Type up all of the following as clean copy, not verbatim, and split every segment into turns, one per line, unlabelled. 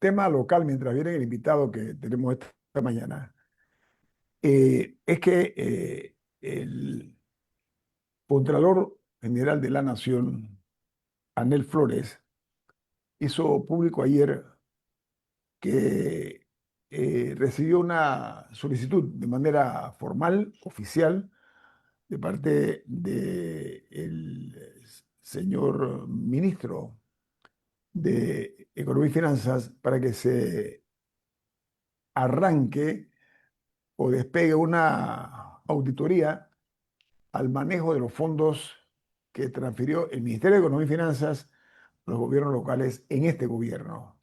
tema local, mientras viene el invitado que tenemos esta mañana, es que el Contralor General de la Nación, Anel Flores, hizo público ayer que recibió una solicitud de manera formal, oficial, de parte del señor ministro de Economía y Finanzas para que se arranque o despegue una auditoría al manejo de los fondos que transfirió el Ministerio de Economía y Finanzas a los gobiernos locales en este gobierno.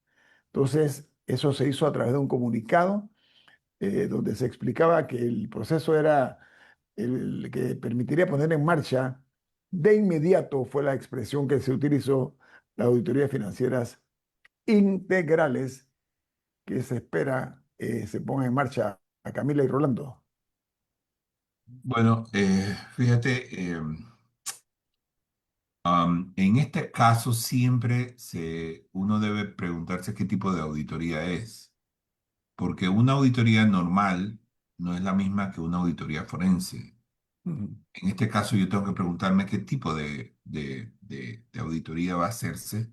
Entonces, eso se hizo a través de un comunicado donde se explicaba que el proceso era el que permitiría poner en marcha de inmediato, fue la expresión que se utilizó, las auditorías financieras integrales que se espera se pongan en marcha a Camila y Rolando.
Bueno, fíjate, en este caso siempre uno debe preguntarse qué tipo de auditoría es, porque una auditoría normal no es la misma que una auditoría forense.
Ujú.
En este caso yo tengo que preguntarme qué tipo de auditoría va a hacerse.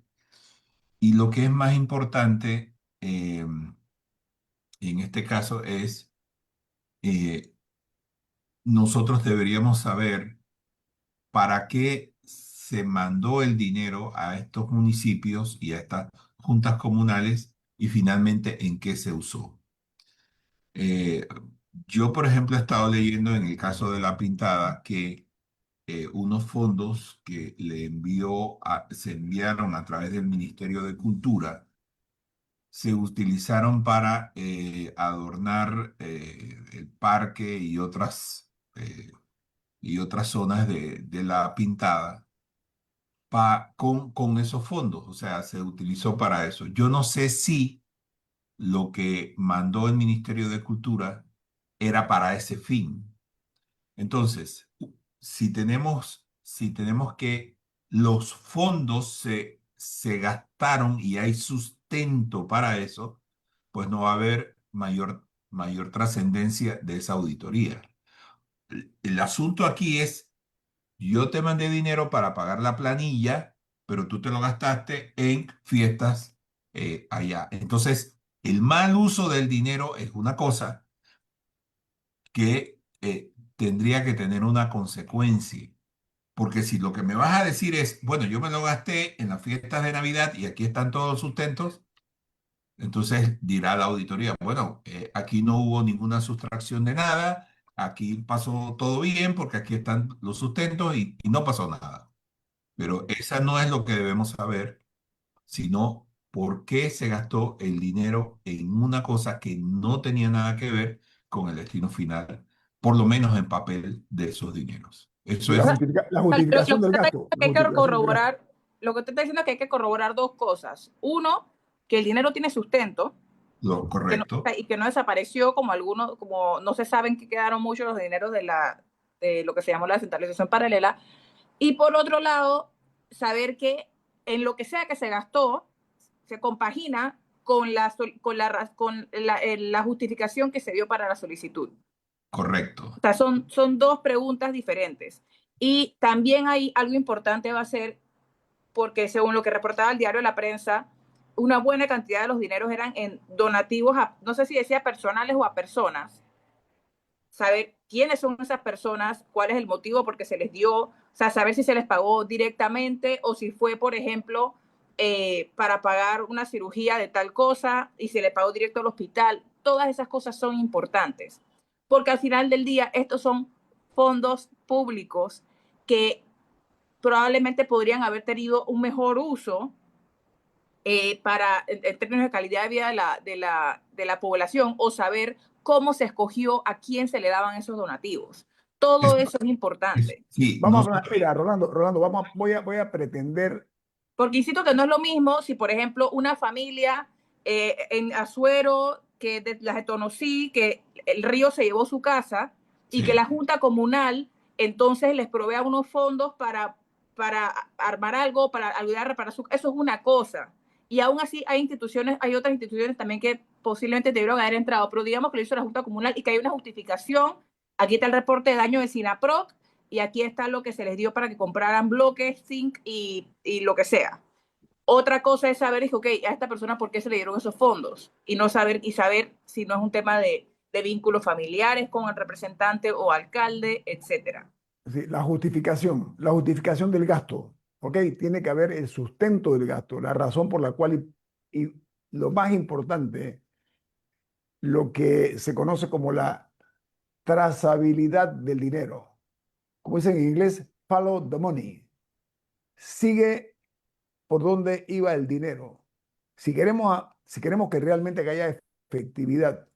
Y lo que es más importante en este caso es, eh, nosotros deberíamos saber para qué se mandó el dinero a estos municipios y a estas juntas comunales y finalmente en qué se usó. Eh, yo, por ejemplo, he estado leyendo en el caso de La Pintada que unos fondos que se enviaron a través del Ministerio de Cultura se utilizaron para adornar el parque y otras zonas de La Pintada con esos fondos, o sea, se utilizó para eso. Yo no sé si lo que mandó el Ministerio de Cultura era para ese fin. Entonces, si tenemos que los fondos se gastaron y hay sustento para eso, pues no va a haber mayor trascendencia de esa auditoría. El asunto aquí es yo te mandé dinero para pagar la planilla, pero tú te lo gastaste en fiestas allá. Entonces, el mal uso del dinero es una cosa que tendría que tener una consecuencia. Porque si lo que me vas a decir es, bueno, yo me lo gasté en las fiestas de Navidad y aquí están todos los sustentos, entonces dirá la auditoría, bueno, aquí no hubo ninguna sustracción de nada, aquí pasó todo bien porque aquí están los sustentos y no pasó nada. Pero esa no es lo que debemos saber, sino por qué se gastó el dinero en una cosa que no tenía nada que ver con el destino final, por lo menos en papel de esos dineros. Eso
Sí, la,
O sea,
es
la
lo
justificación
que
del
usted está
gasto,
diciendo es
la
que hay que
justificación del gasto.
corroborar, lo que usted está diciendo es que hay que corroborar dos cosas. Uno, que el dinero tiene sustento
lo correcto.
y que no desapareció como algunos, como no se saben que quedaron muchos los dineros de lo que se llamó la descentralización paralela. Y por otro lado, saber que en lo que sea que se gastó, se compagina con la justificación que se dio para la solicitud.
Correcto.
O sea, son dos preguntas diferentes. Y también hay algo importante va a ser, porque según lo que reportaba el diario La Prensa, una buena cantidad de los dineros eran en donativos, no sé si decía personales o a personas. Saber quiénes son esas personas, cuál es el motivo por qué se les dio, o sea, saber si se les pagó directamente o si fue, por ejemplo, para pagar una cirugía de tal cosa y se le pagó directo al hospital. Todas esas cosas son importantes, porque al final del día estos son fondos públicos que probablemente podrían haber tenido un mejor uso en términos de calidad de vida de la población o saber cómo se escogió a quién se le daban esos donativos. Todo eso es importante.
Sí,
Vamos a, mira, Rolando, voy a pretender.
Porque insisto que no es lo mismo si, por ejemplo, una familia en Azuero, que de las de Tonosí, que el río se llevó su casa y que
sí,
la Junta Comunal entonces les provea unos fondos para armar algo, para ayudar a reparar su... Eso es una cosa. Y aún así hay otras instituciones también que posiblemente debieron haber entrado, pero digamos que lo hizo la Junta Comunal y que hay una justificación. Aquí está el reporte de daño de SINAPROC y aquí está lo que se les dio para que compraran bloques, zinc y lo que sea. Otra cosa es saber, ok, a esta persona por qué se le dieron esos fondos y no saber si no es un tema de vínculos familiares con el representante o alcalde, etcétera.
Sí, la justificación del gasto, ¿ok? Tiene que haber el sustento del gasto, la razón por la cual, y lo más importante, lo que se conoce como la trazabilidad del dinero. Como dicen en inglés, follow the money. Sigue por dónde iba el dinero. Si queremos que realmente haya efectividad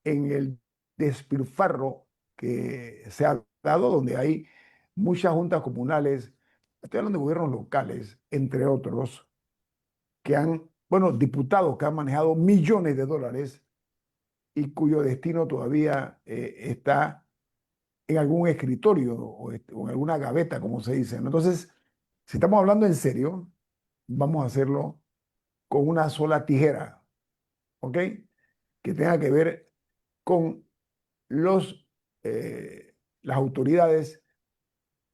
en el despilfarro que se ha dado, donde hay muchas juntas comunales, estoy hablando de gobiernos locales, entre otros, que han, bueno, diputados que han manejado millones de dólares y cuyo destino todavía está en algún escritorio o en alguna gaveta, como se dice, ¿no? Entonces, si estamos hablando en serio, vamos a hacerlo con una sola tijera, ¿ok? Que tenga que ver con los, las autoridades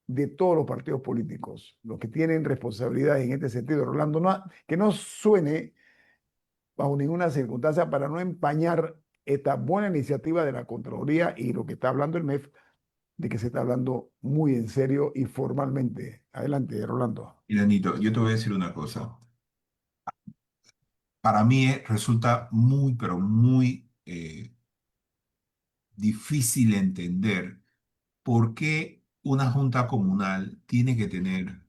de todos los partidos políticos, los que tienen responsabilidades en este sentido. Rolando, que no suene bajo ninguna circunstancia para no empañar esta buena iniciativa de la Contraloría y lo que está hablando el MEF, de que se está hablando muy en serio y formalmente. Adelante, Rolando.
Y Danito, yo te voy a decir una cosa. Para mí resulta muy, pero muy difícil entender por qué una junta comunal tiene que tener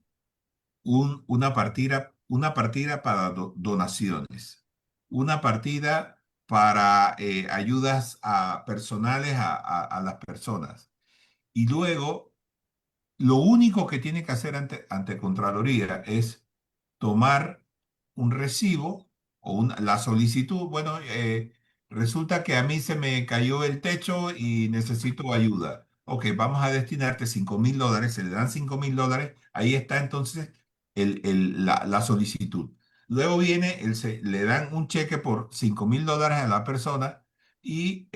una partida para donaciones, una partida para ayudas personales a las personas. Y luego, lo único que tiene que hacer ante Contraloría es tomar un recibo o la solicitud. Bueno, resulta que a mí se me cayó el techo y necesito ayuda. Ok, vamos a destinarte $5.000, se le dan $5.000, ahí está entonces la solicitud. Luego viene, le dan un cheque por $5.000 a la persona y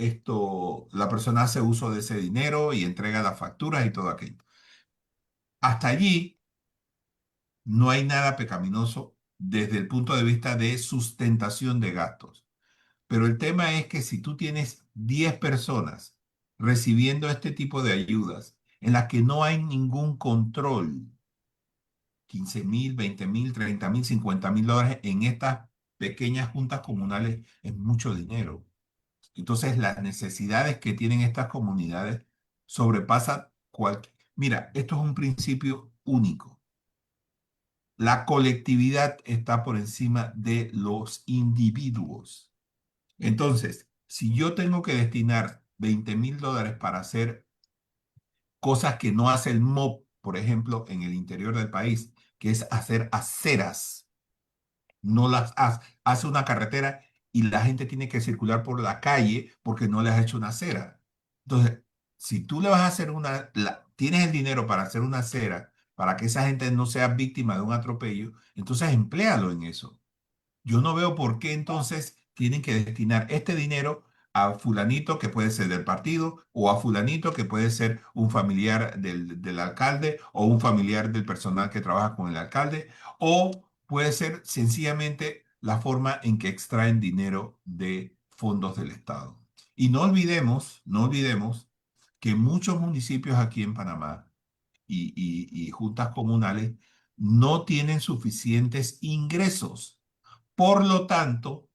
la persona hace uso de ese dinero y entrega las facturas y todo aquello. Hasta allí no hay nada pecaminoso desde el punto de vista de sustentación de gastos. Pero el tema es que si tú tienes 10 personas recibiendo este tipo de ayudas en las que no hay ningún control, 15.000, 20.000, 30.000, $50.000 en estas pequeñas juntas comunales es mucho dinero. Entonces las necesidades que tienen estas comunidades sobrepasan cualquier... Mira, esto es un principio único. La colectividad está por encima de los individuos. Entonces, si yo tengo que destinar $20.000 para hacer cosas que no hace el MOP, por ejemplo, en el interior del país, que es hacer aceras, no las hace una carretera y la gente tiene que circular por la calle porque no le has hecho una acera. Entonces, si tú le vas a hacer tienes el dinero para hacer una acera, para que esa gente no sea víctima de un atropello, entonces empléalo en eso. Yo no veo por qué entonces tienen que destinar este dinero a fulanito que puede ser del partido o a fulanito que puede ser un familiar del alcalde o un familiar del personal que trabaja con el alcalde o puede ser sencillamente la forma en que extraen dinero de fondos del Estado. Y no olvidemos que muchos municipios aquí en Panamá y juntas comunales no tienen suficientes ingresos. Por lo tanto,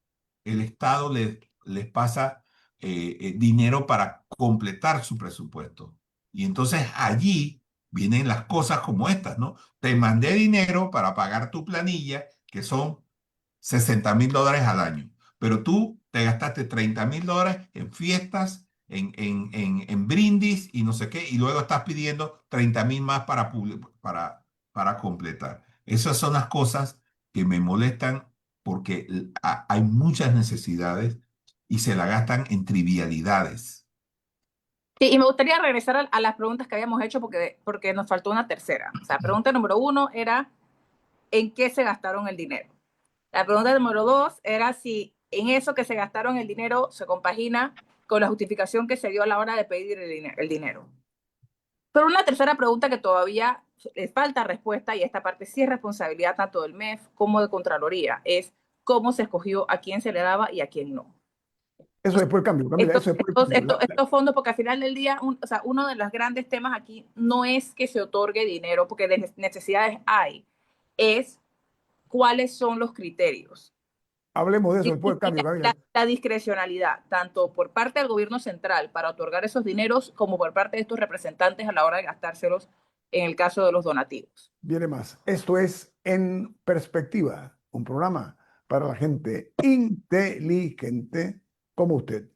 el Estado les pasa dinero para completar su presupuesto. Y entonces allí vienen las cosas como estas, ¿no? Te mandé dinero para pagar tu planilla, que son $60.000 al año, pero tú te gastaste $30.000 en fiestas, en brindis y no sé qué, y luego estás pidiendo 30.000 más para completar. Esas son las cosas que me molestan porque hay muchas necesidades y se la gastan en trivialidades.
Sí, y me gustaría regresar a las preguntas que habíamos hecho porque nos faltó una tercera. O sea, pregunta número 1 era, ¿en qué se gastaron el dinero? La pregunta número 2 era si en eso que se gastaron el dinero se compagina con la justificación que se dio a la hora de pedir el dinero. Pero una tercera pregunta que todavía le falta respuesta, y esta parte sí es responsabilidad tanto del MEF como de Contraloría, es cómo se escogió a quién se le daba y a quién no.
Eso después del cambio, Camila, eso después del cambio.
Estos fondos, porque al final del día, o sea, uno de los grandes temas aquí no es que se otorgue dinero, porque de necesidades hay, es cuáles son los criterios.
Hablemos de eso después del cambio, Camila.
La discrecionalidad, tanto por parte del gobierno central para otorgar esos dineros, como por parte de estos representantes a la hora de gastárselos en el caso de los donativos.
Viene más. Esto es En Perspectiva, un programa para la gente inteligente como usted.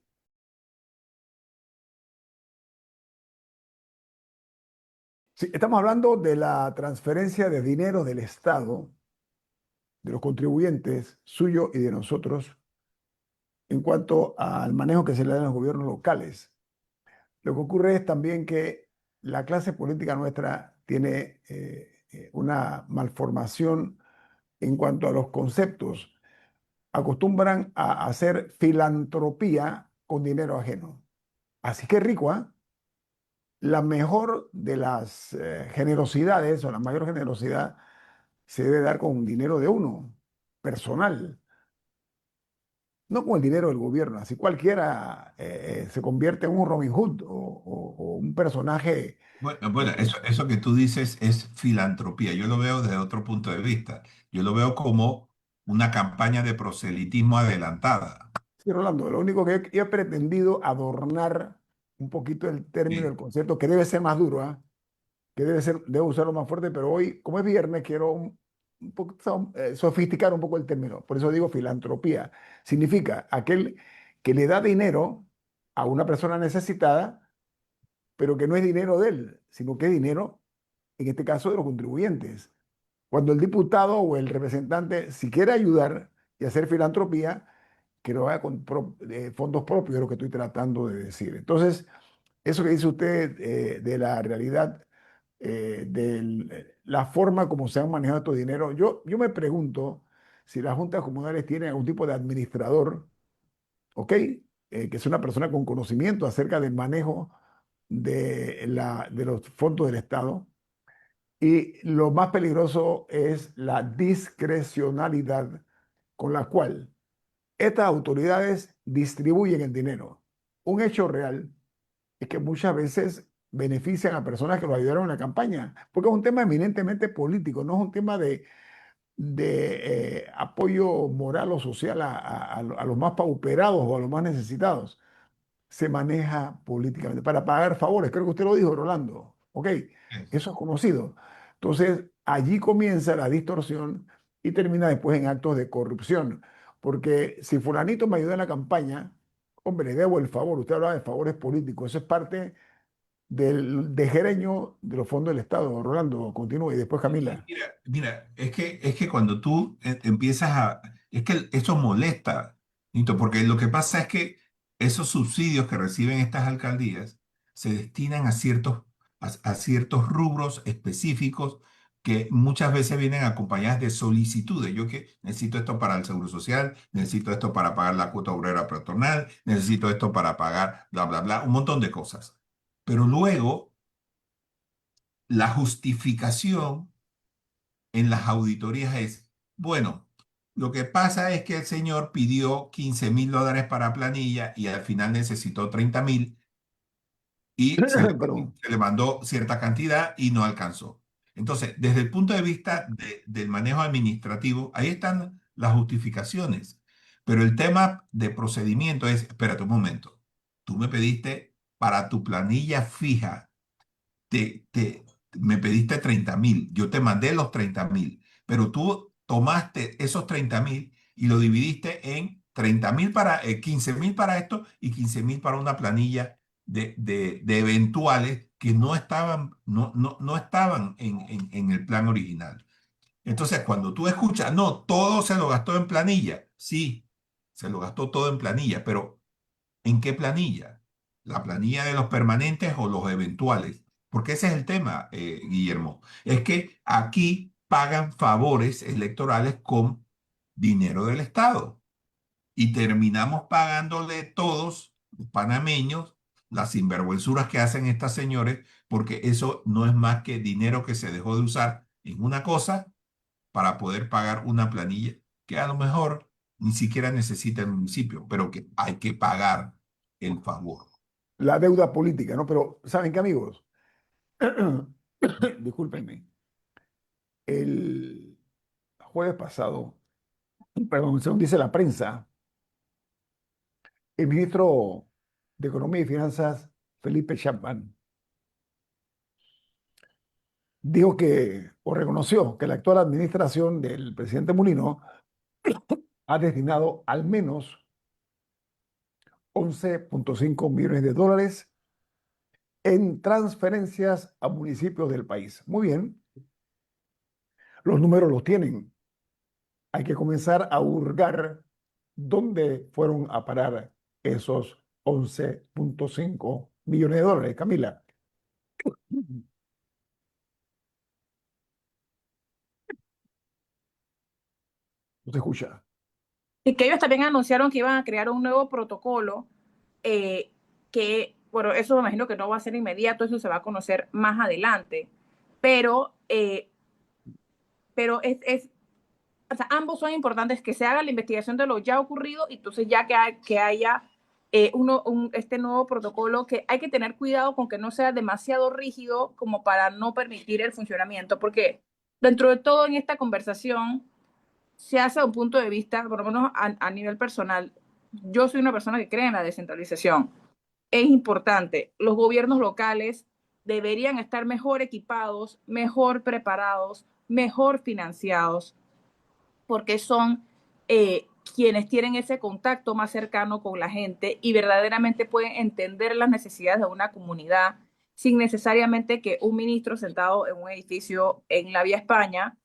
Sí, estamos hablando de la transferencia de dinero del Estado, de los contribuyentes, suyo y de nosotros, en cuanto al manejo que se le da a los gobiernos locales. Lo que ocurre es también que la clase política nuestra tiene una malformación en cuanto a los conceptos. Acostumbran a hacer filantropía con dinero ajeno. Así que rico, ¿ah? La mejor de las generosidades o la mayor generosidad se debe dar con dinero de uno, personal, no con el dinero del gobierno. Así cualquiera se convierte en un Robin Hood o un personaje.
Bueno, eso que tú dices es filantropía. Yo lo veo desde otro punto de vista. Yo lo veo como una campaña de proselitismo adelantada.
Sí, Rolando, lo único que he pretendido adornar un poquito el término, el
Sí,
concepto, que debe ser más duro, ¿ah? Que debo usarlo más fuerte, pero hoy, como es viernes, quiero un poco, sofisticar un poco el término. Por eso digo filantropía. Significa aquel que le da dinero a una persona necesitada, pero que no es dinero de él, sino que es dinero, en este caso, de los contribuyentes. Cuando el diputado o el representante, si quiere ayudar y hacer filantropía, que lo haga con fondos propios, es lo que estoy tratando de decir. Entonces, eso que dice usted de la realidad, de la forma como se han manejado estos dineros, yo me pregunto si las juntas comunales tienen algún tipo de administrador, ¿ok? Que es una persona con conocimiento acerca del manejo de los fondos del Estado. Y lo más peligroso es la discrecionalidad con la cual estas autoridades distribuyen el dinero. Un hecho real es que muchas veces benefician a personas que lo ayudaron en la campaña, porque es un tema eminentemente político, no es un tema de apoyo moral o social a los más pauperados o a los más necesitados. Se maneja políticamente para pagar favores. Creo que usted lo dijo, Rolando. Ok,
es.
eso es conocido. Entonces, allí comienza la distorsión y termina después en actos de corrupción. Porque si fulanito me ayuda en la campaña, hombre, le debo el favor. Usted hablaba de favores políticos. Eso es parte del dejereño de los fondos del Estado. Rolando, continúe y después Camila.
Mira, es que cuando tú empiezas a... Es que eso molesta, Nito, porque lo que pasa es que esos subsidios que reciben estas alcaldías se destinan a ciertos rubros específicos que muchas veces vienen acompañadas de solicitudes. Yo que necesito esto para el Seguro Social, necesito esto para pagar la cuota obrera patronal, necesito esto para pagar bla, bla, bla, un montón de cosas. Pero luego la justificación en las auditorías es, bueno, lo que pasa es que el señor pidió $15.000 para planilla y al final necesitó 30.000 y
Perdón.
se le mandó cierta cantidad y no alcanzó. Entonces, desde el punto de vista del manejo administrativo, ahí están las justificaciones. Pero el tema de procedimiento es, espérate un momento, tú me pediste para tu planilla fija te, te- me pediste 30.000, yo te mandé los 30.000, pero tú tomaste esos 30.000 y lo dividiste en 30.000 para, 15.000 para esto y 15.000 para una planilla de eventuales que no estaban en el plan original. Entonces, cuando tú escuchas, no, todo se lo gastó en planilla, sí, se lo gastó todo en planilla, pero ¿en qué planilla? ¿La planilla de los permanentes o los eventuales? Porque ese es el tema, Guillermo. Es que aquí pagan favores electorales con dinero del Estado. Y terminamos pagándole todos, los panameños, las sinvergüenzuras que hacen estas señores, porque eso no es más que dinero que se dejó de usar en una cosa para poder pagar una planilla que a lo mejor ni siquiera necesita el municipio, pero que hay que pagar el favor.
La deuda política, ¿no? Pero, ¿saben qué, amigos? Discúlpenme. El jueves pasado, perdón, según dice la prensa, el ministro de Economía y Finanzas, Felipe Chapman, dijo que, o reconoció que la actual administración del presidente Mulino ha destinado al menos 11,5 millones de dólares en transferencias a municipios del país. Muy bien, los números los tienen. Hay que comenzar a hurgar dónde fueron a parar esos 11,5 millones de dólares, Camila. No se escucha.
Y que ellos también anunciaron que iban a crear un nuevo protocolo que, bueno, eso me imagino que no va a ser inmediato, eso se va a conocer más adelante, pero, pero o sea, ambos son importantes, que se haga la investigación de lo ya ocurrido y entonces ya que haya este nuevo protocolo, que hay que tener cuidado con que no sea demasiado rígido como para no permitir el funcionamiento, porque dentro de todo en esta conversación se hace un punto de vista, por lo menos a nivel personal, yo soy una persona que cree en la descentralización. Es importante. Los gobiernos locales deberían estar mejor equipados, mejor preparados, mejor financiados, porque son quienes tienen ese contacto más cercano con la gente y verdaderamente pueden entender las necesidades de una comunidad sin necesariamente que un ministro sentado en un edificio en la Vía España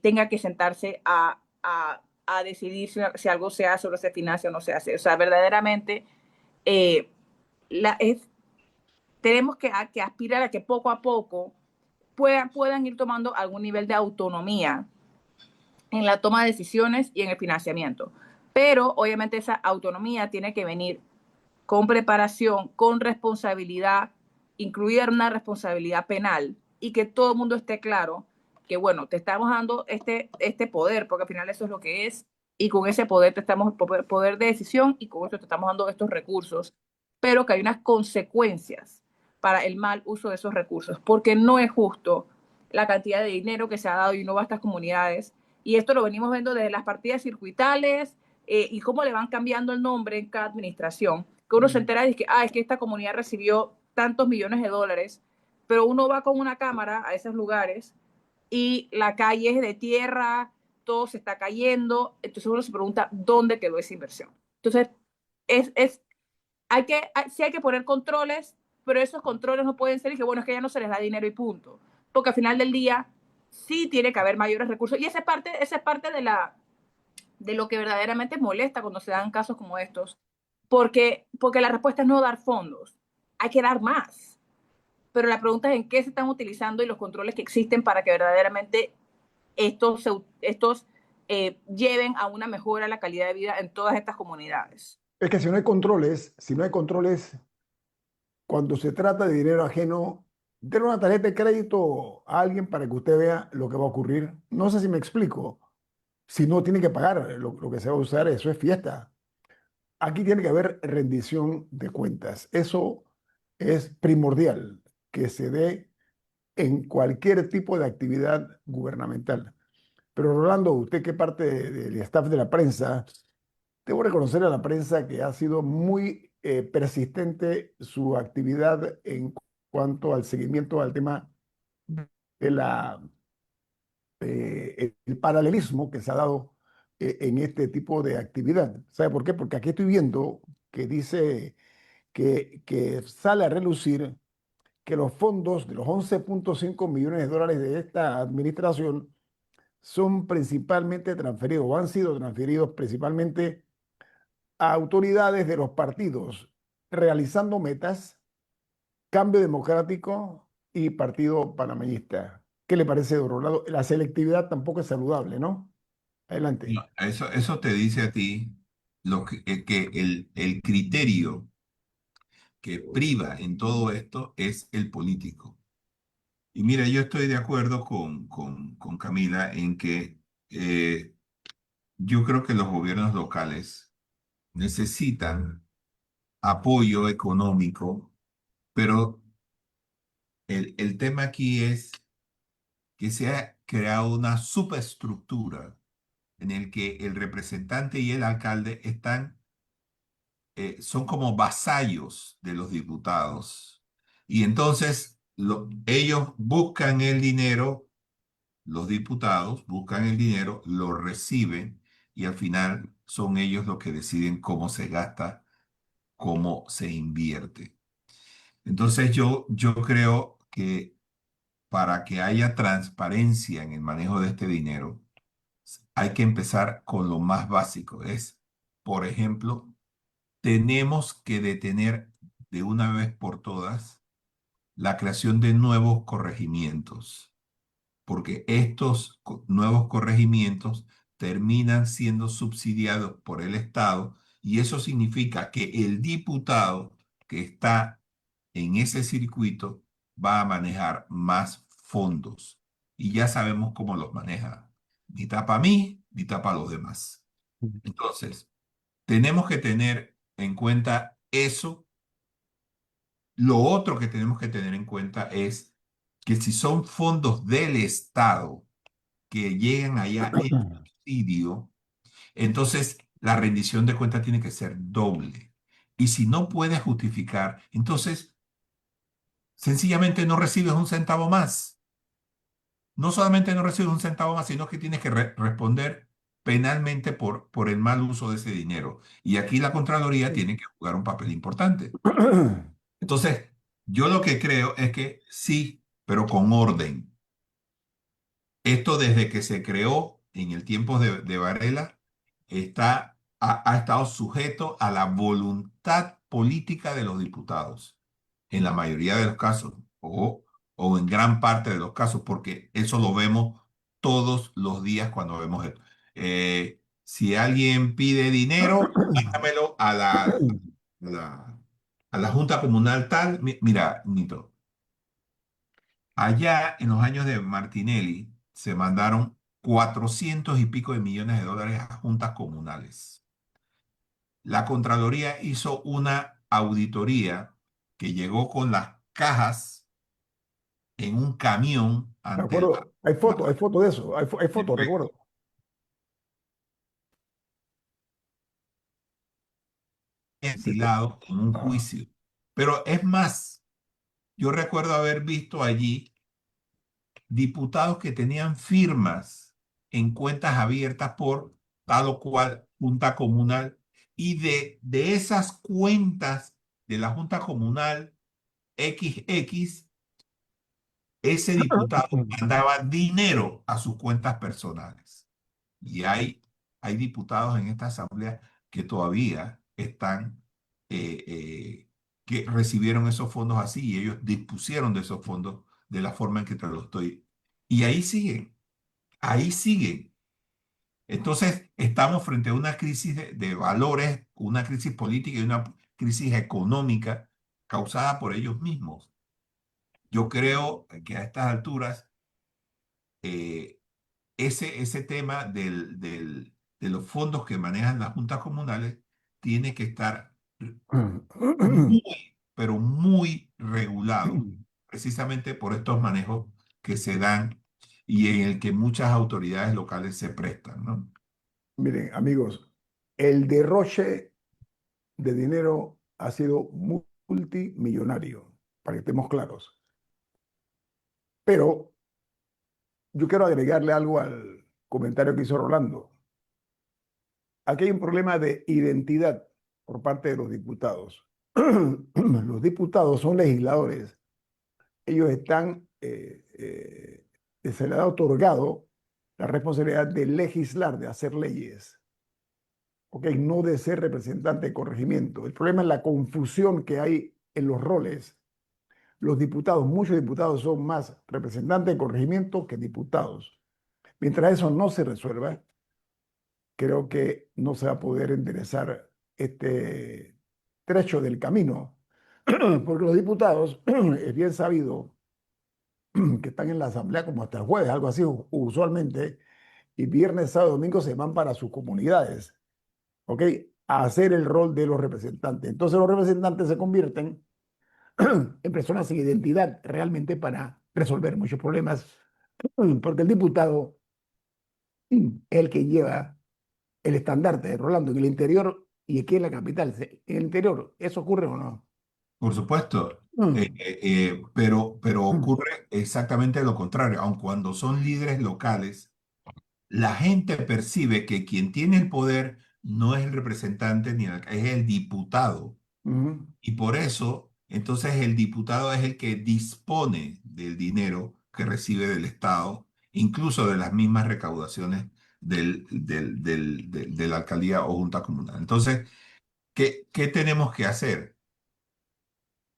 tenga que sentarse a decidir si algo se hace o no se financia o no se hace. O sea, verdaderamente eh, tenemos que aspirar a que poco a poco puedan ir tomando algún nivel de autonomía en la toma de decisiones y en el financiamiento. Pero obviamente esa autonomía tiene que venir con preparación, con responsabilidad, incluida una responsabilidad penal, y que todo el mundo esté claro que, bueno, te estamos dando este poder, porque al final eso es lo que es, y con ese poder te estamos, poder de decisión, y con eso te estamos dando estos recursos, pero que hay unas consecuencias para el mal uso de esos recursos, porque no es justo la cantidad de dinero que se ha dado y no va a estas comunidades, y esto lo venimos viendo desde las partidas circuitales, y cómo le van cambiando el nombre en cada administración, que uno se entera de que, es que esta comunidad recibió tantos millones de dólares, pero uno va con una cámara a esos lugares y la calle es de tierra, todo se está cayendo, entonces uno se pregunta dónde quedó esa inversión. Entonces, sí hay que poner controles, pero esos controles no pueden ser y que, bueno, es que ya no se les da dinero y punto, porque al final del día sí tiene que haber mayores recursos, y esa es parte de lo que verdaderamente molesta cuando se dan casos como estos, porque la respuesta es no dar fondos, hay que dar más. Pero la pregunta es en qué se están utilizando y los controles que existen para que verdaderamente estos lleven a una mejora en la calidad de vida en todas estas comunidades.
Es que si no hay controles, cuando se trata de dinero ajeno, den una tarjeta de crédito a alguien para que usted vea lo que va a ocurrir. No sé si me explico. Si no tiene que pagar lo que se va a usar, eso es fiesta. Aquí tiene que haber rendición de cuentas. Eso es primordial, que se dé en cualquier tipo de actividad gubernamental. Pero Rolando, usted que parte del staff de la prensa, debo reconocer a la prensa que ha sido muy persistente su actividad en cuanto al seguimiento al tema de el paralelismo que se ha dado en este tipo de actividad. ¿Sabe por qué? Porque aquí estoy viendo que dice que sale a relucir que los fondos de los 11,5 millones de dólares de esta administración son principalmente transferidos o han sido transferidos principalmente a autoridades de los partidos, realizando metas, Cambio Democrático y Partido Panameñista. ¿Qué le parece, don Rolando? La selectividad tampoco es saludable, ¿no? Adelante.
No, eso te dice a ti que el criterio que priva en todo esto es el político. Y mira, yo estoy de acuerdo con Camila en que yo creo que los gobiernos locales necesitan apoyo económico, pero el tema aquí es que se ha creado una superestructura en el que el representante y el alcalde son como vasallos de los diputados. Y entonces ellos buscan el dinero, los diputados buscan el dinero, lo reciben y al final son ellos los que deciden cómo se gasta, cómo se invierte. Entonces yo creo que para que haya transparencia en el manejo de este dinero, hay que empezar con lo más básico. Es, por ejemplo, tenemos que detener de una vez por todas la creación de nuevos corregimientos, porque estos nuevos corregimientos terminan siendo subsidiados por el Estado y eso significa que el diputado que está en ese circuito va a manejar más fondos y ya sabemos cómo los maneja. Ni tapa a mí, ni tapa a los demás. Entonces, tenemos que tener en cuenta eso. Lo otro que tenemos que tener en cuenta es que si son fondos del Estado que llegan allá en subsidio, entonces la rendición de cuentas tiene que ser doble. Y si no puedes justificar, entonces sencillamente no recibes un centavo más. No solamente no recibes un centavo más, sino que tienes que responder penalmente por el mal uso de ese dinero. Y aquí la Contraloría tiene que jugar un papel importante. Entonces, yo lo que creo es que sí, pero con orden. Esto desde que se creó en el tiempo de Varela ha estado sujeto a la voluntad política de los diputados, en la mayoría de los casos, o en gran parte de los casos, porque eso lo vemos todos los días cuando vemos esto. Si alguien pide dinero, mándamelo a la Junta Comunal tal. Mira, Nito. Allá en los años de Martinelli se mandaron 400 y pico de millones de dólares a juntas comunales. La Contraloría hizo una auditoría que llegó con las cajas en un camión
Me
ante
acuerdo, hay foto de eso, hay foto, recuerdo. Sí,
ventilado en un
ah,
juicio. Pero es más, yo recuerdo haber visto allí diputados que tenían firmas en cuentas abiertas por tal o cual junta comunal y de esas cuentas de la junta comunal XX, ese diputado mandaba dinero a sus cuentas personales. Y hay diputados en esta asamblea que todavía están, que recibieron esos fondos así y ellos dispusieron de esos fondos de la forma en que te lo estoy. Y ahí siguen, ahí siguen. Entonces, estamos frente a una crisis de valores, una crisis política y una crisis económica causada por ellos mismos. Yo creo que a estas alturas, eh, ese tema de los fondos que manejan las juntas comunales tiene que estar muy, pero muy regulado, precisamente por estos manejos que se dan y en el que muchas autoridades locales se prestan, ¿no?
Miren, amigos, el derroche de dinero ha sido multimillonario, para que estemos claros. Pero yo quiero agregarle algo al comentario que hizo Rolando. Aquí hay un problema de identidad por parte de los diputados. Los diputados son legisladores. Ellos se les ha otorgado la responsabilidad de legislar, de hacer leyes, ¿ok? No de ser representante de corregimiento. El problema es la confusión que hay en los roles. Los diputados, muchos diputados son más representantes de corregimiento que diputados. Mientras eso no se resuelva, creo que no se va a poder enderezar este trecho del camino, porque los diputados, es bien sabido que están en la asamblea como hasta el jueves, algo así usualmente, y viernes, sábado, domingo se van para sus comunidades, ¿ok? A hacer el rol de los representantes. Entonces los representantes se convierten en personas sin identidad realmente para resolver muchos problemas, porque el diputado es el que lleva el estandarte de Rolando en el interior y aquí en la capital. En el interior, ¿eso ocurre o no?
Por supuesto,
Mm,
pero
mm,
ocurre exactamente lo contrario. Aun cuando son líderes locales, la gente percibe que quien tiene el poder no es el representante ni es el diputado.
mm.
Y por eso, entonces el diputado es el que dispone del dinero que recibe del Estado, incluso de las mismas recaudaciones de la alcaldía o junta comunal. Entonces, ¿qué tenemos que hacer?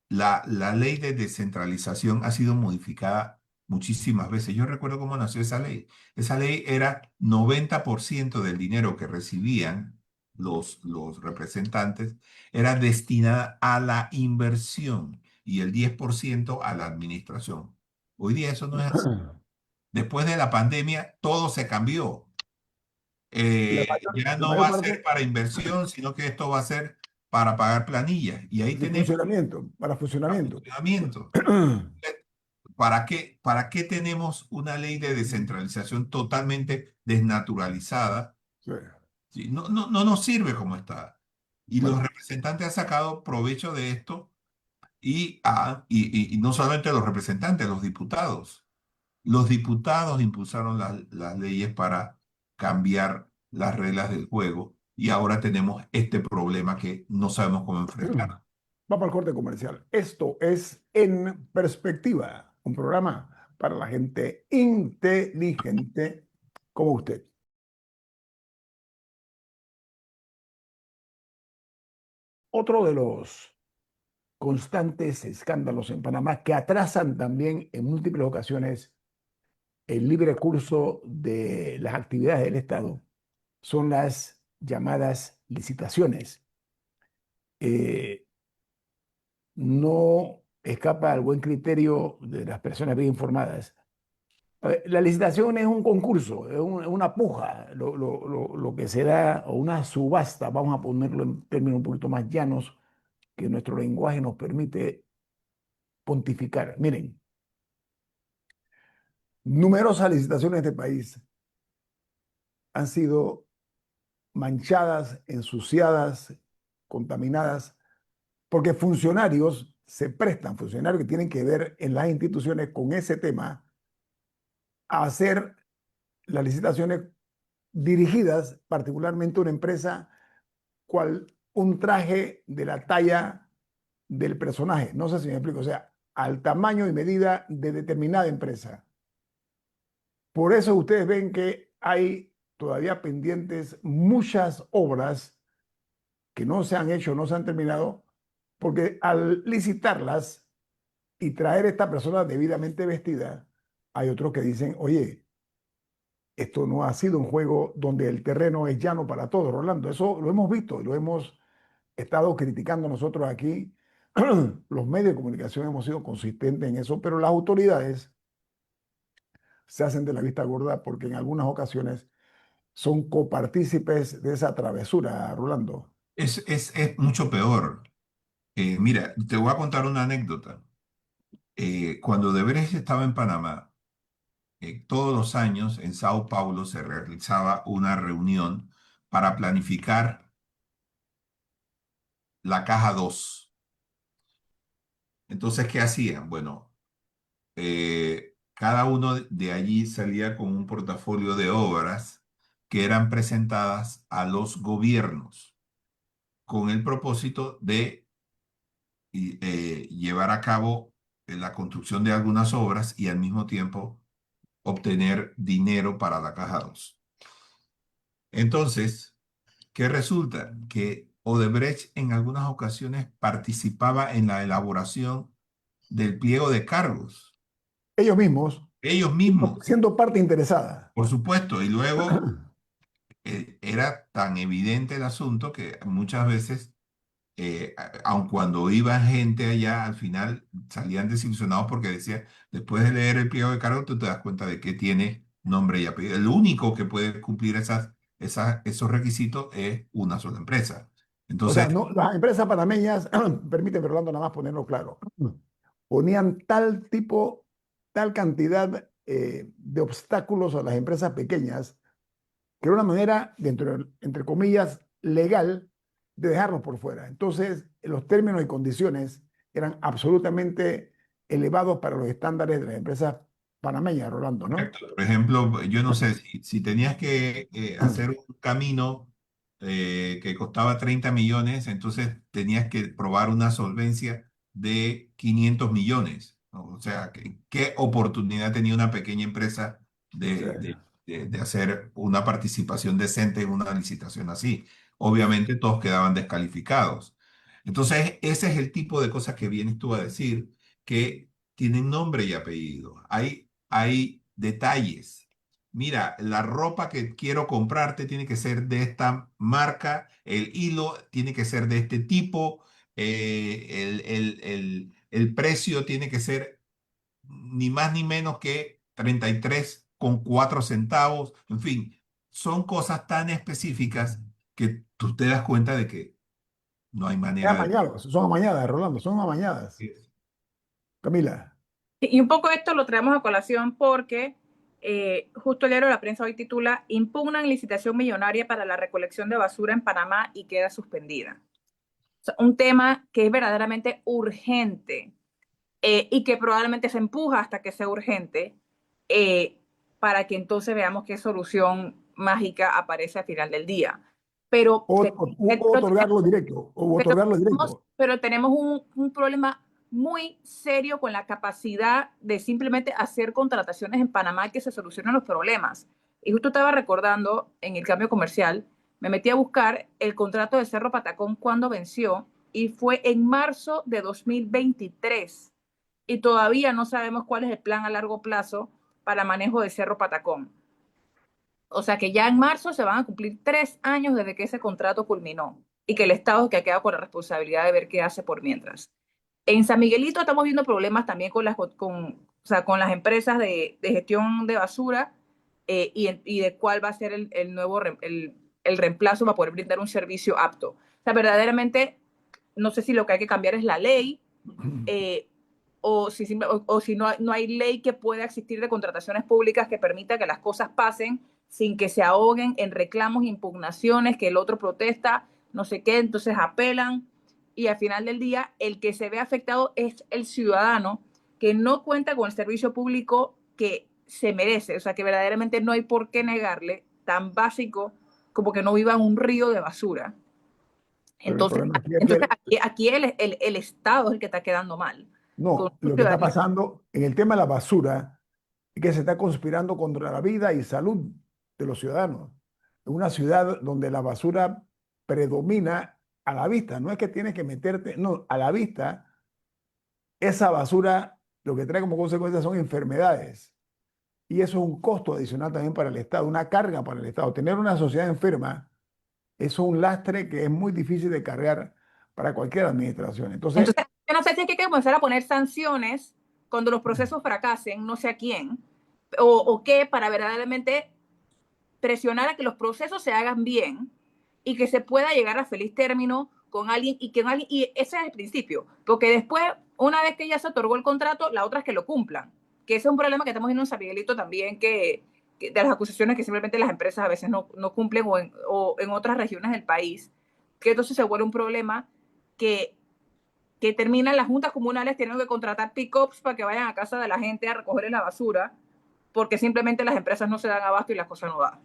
La ley de descentralización ha sido modificada muchísimas veces. Yo recuerdo cómo nació esa ley. Esa ley era 90% del dinero que recibían los representantes era destinada a la inversión y el 10% a la administración. Hoy día eso no es así. Después de la pandemia, todo se cambió. Ya
La
no
mayor
va a ser
parte
para inversión, sino que esto va a ser para pagar planillas. Y ahí
de
tenemos
funcionamiento, para funcionamiento.
funcionamiento. Para qué tenemos una ley de descentralización totalmente desnaturalizada?
Sí.
¿Sí? No nos sirve como está. Y los
Bueno,
representantes han sacado provecho de esto y no solamente los representantes, los diputados. Los diputados impulsaron las leyes para cambiar las reglas del juego y ahora tenemos este problema que no sabemos cómo enfrentar.
va para el corte comercial. Esto es En Perspectiva, un programa para la gente inteligente como usted. Otro de los constantes escándalos en Panamá que atrasan también en múltiples ocasiones el libre curso de las actividades del Estado son las llamadas licitaciones. Eh, no escapa al buen criterio de las personas bien informadas. A ver, la licitación es un concurso, es una puja, lo que se da, o una subasta, vamos a ponerlo en términos un poquito más llanos, que nuestro lenguaje nos permite pontificar. Miren, numerosas licitaciones de este país han sido manchadas, ensuciadas, contaminadas, porque funcionarios se prestan, funcionarios que tienen que ver en las instituciones con ese tema, a hacer las licitaciones dirigidas particularmente a una empresa cual un traje de la talla del personaje. No sé si me explico, o sea, al tamaño y medida de determinada empresa. Por eso ustedes ven que hay todavía pendientes muchas obras que no se han hecho, no se han terminado, porque al licitarlas y traer a esta persona debidamente vestida, hay otros que dicen, oye, esto no ha sido un juego donde el terreno es llano para todos, Rolando. Eso lo hemos visto, lo hemos estado criticando nosotros aquí. Los medios de comunicación hemos sido consistentes en eso, pero las autoridades se hacen de la vista gorda porque en algunas ocasiones son copartícipes de esa travesura, Rolando.
Es mucho peor. Mira, te voy a contar una anécdota. Cuando Odebrecht estaba en Panamá, todos los años en Sao Paulo se realizaba una reunión para planificar la caja 2. Entonces, ¿qué hacían? Bueno, cada uno de allí salía con un portafolio de obras que eran presentadas a los gobiernos con el propósito de llevar a cabo la construcción de algunas obras y al mismo tiempo obtener dinero para la caja 2. Entonces, ¿qué resulta? Que Odebrecht en algunas ocasiones participaba en la elaboración del pliego de cargos.
Ellos mismos,
Ellos mismos,
siendo parte interesada.
por supuesto, y luego era tan evidente el asunto que muchas veces, aun cuando iba gente allá, al final salían desilusionados porque decía, después de leer el pliego de cargo, tú te das cuenta de que tiene nombre y apellido. El único que puede cumplir esos requisitos es una sola empresa.
O sea,
Entonces,
no, las empresas panameñas, permíteme, Rolando, nada más ponerlo claro, ponían tal cantidad de obstáculos a las empresas pequeñas, que era una manera, entre comillas, legal de dejarlos por fuera. Entonces, los términos y condiciones eran absolutamente elevados para los estándares de las empresas panameñas, Rolando, ¿no?
correcto. Por ejemplo, yo no sé, si tenías que hacer un camino que costaba 30 millones, entonces tenías que probar una solvencia de 500 millones, ¿no? O sea, ¿qué oportunidad tenía una pequeña empresa
Sí.
de hacer una participación decente en una licitación así? Obviamente todos quedaban descalificados. Entonces, ese es el tipo de cosas que vienes tú a decir, que tienen nombre y apellido. Hay detalles. Mira, la ropa que quiero comprarte tiene que ser de esta marca, el hilo tiene que ser de este tipo, el precio tiene que ser ni más ni menos que 33,4 centavos. En fin, son cosas tan específicas que tú te das cuenta de que no hay
Es
manera de...
amañados, son amañadas, Rolando, son amañadas. Camila.
Y un poco esto lo traemos a colación porque justo el diario de la prensa hoy titula Impugnan licitación millonaria para la recolección de basura en Panamá y queda suspendida. O sea, un tema que es verdaderamente urgente y que probablemente se empuja hasta que sea urgente eh, para que entonces veamos qué solución mágica aparece al final del día. Pero,
O otorgarlo directo, o
pero
otorgarlo directo.
pero tenemos un problema muy serio con la capacidad de simplemente hacer contrataciones en Panamá que se solucionen los problemas. Y justo estaba recordando en el cambio comercial, me metí a buscar el contrato de Cerro Patacón cuando venció y fue en marzo de 2023. Y todavía no sabemos cuál es el plan a largo plazo para manejo de Cerro Patacón. O sea que ya en marzo se van a cumplir 3 años desde que ese contrato culminó y que el Estado es el que ha quedado con la responsabilidad de ver qué hace por mientras. En San Miguelito estamos viendo problemas también o sea, con las empresas de gestión de basura y de cuál va a ser el reemplazo para poder brindar un servicio apto. O sea, verdaderamente, no sé si lo que hay que cambiar es la ley eh, o si no hay ley que pueda existir de contrataciones públicas que permita que las cosas pasen sin que se ahoguen en reclamos, impugnaciones, que el otro protesta, no sé qué, entonces apelan y al final del día el que se ve afectado es el ciudadano que no cuenta con el servicio público que se merece, o sea que verdaderamente no hay por qué negarle tan básico como que no viva en un río de basura.
Pero el
Entonces,
problema aquí es
entonces
que
aquí el Estado es el que está quedando mal. Con
no,
su
lo que está
ciudadanía.
pasando en el tema de la basura es que se está conspirando contra la vida y salud de los ciudadanos. En una ciudad donde la basura predomina a la vista, no es que tienes que meterte, no, a la vista, esa basura lo que trae como consecuencia son enfermedades. Y eso es un costo adicional también para el Estado, una carga para el Estado. Tener una sociedad enferma es un lastre que es muy difícil de cargar para cualquier administración. Entonces,
Entonces, yo no sé si hay que comenzar a poner sanciones cuando los procesos fracasen, no sé a quién, o qué, para verdaderamente presionar a que los procesos se hagan bien y que se pueda llegar a feliz término con alguien y ese es el principio, porque después, una vez que ya se otorgó el contrato, la otra es que lo cumplan, que ese es un problema que estamos viendo en San Miguelito también, que de las acusaciones que simplemente las empresas a veces no cumplen o en otras regiones del país, que entonces se vuelve un problema que terminan las juntas comunales teniendo que contratar pick-ups para que vayan a casa de la gente a recoger la basura, porque simplemente las empresas no se dan abasto y las cosas no dan.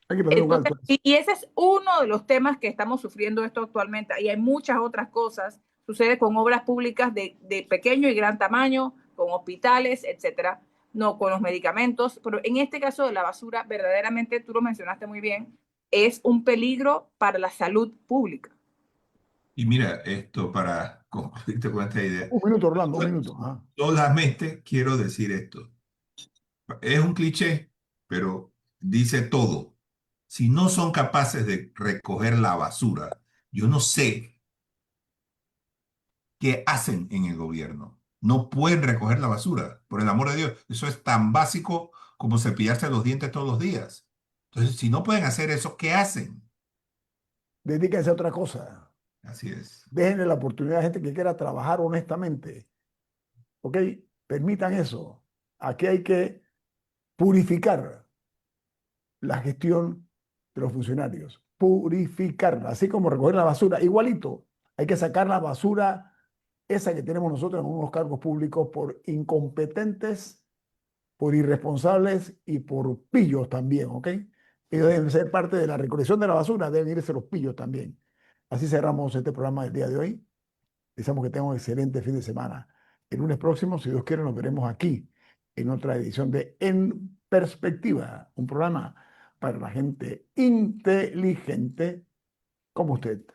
hay que poner un
Entonces,
alto.
y ese es uno de los temas que estamos sufriendo esto actualmente. Y hay muchas otras cosas. Sucede con obras públicas de pequeño y gran tamaño, con hospitales, etcétera, no con los medicamentos. Pero en este caso de la basura, verdaderamente, tú lo mencionaste muy bien, es un peligro para la salud pública.
Y mira, esto para concluirte con esta idea,
Un minuto, Orlando, un minuto. Ajá.
solamente quiero decir esto. Es un cliché, pero dice todo. Si no son capaces de recoger la basura, yo no sé qué hacen en el gobierno. No pueden recoger la basura, por el amor de Dios. Eso es tan básico como cepillarse los dientes todos los días. Entonces, si no pueden hacer eso, ¿qué hacen?
Dedíquense a otra cosa.
Así es.
Déjenle la oportunidad a gente que quiera trabajar honestamente. ¿Ok? Permitan eso. Aquí hay que purificar la gestión de los funcionarios. Purificarla, así como recoger la basura. Igualito, hay que sacar la basura esa que tenemos nosotros en unos cargos públicos por incompetentes, por irresponsables y por pillos también, ¿ok? Ellos deben ser parte de la recolección de la basura, deben irse los pillos también. Así cerramos este programa del día de hoy. Deseamos que tengan un excelente fin de semana. El lunes próximo, si Dios quiere, nos veremos aquí en otra edición de En Perspectiva, un programa para la gente inteligente como usted.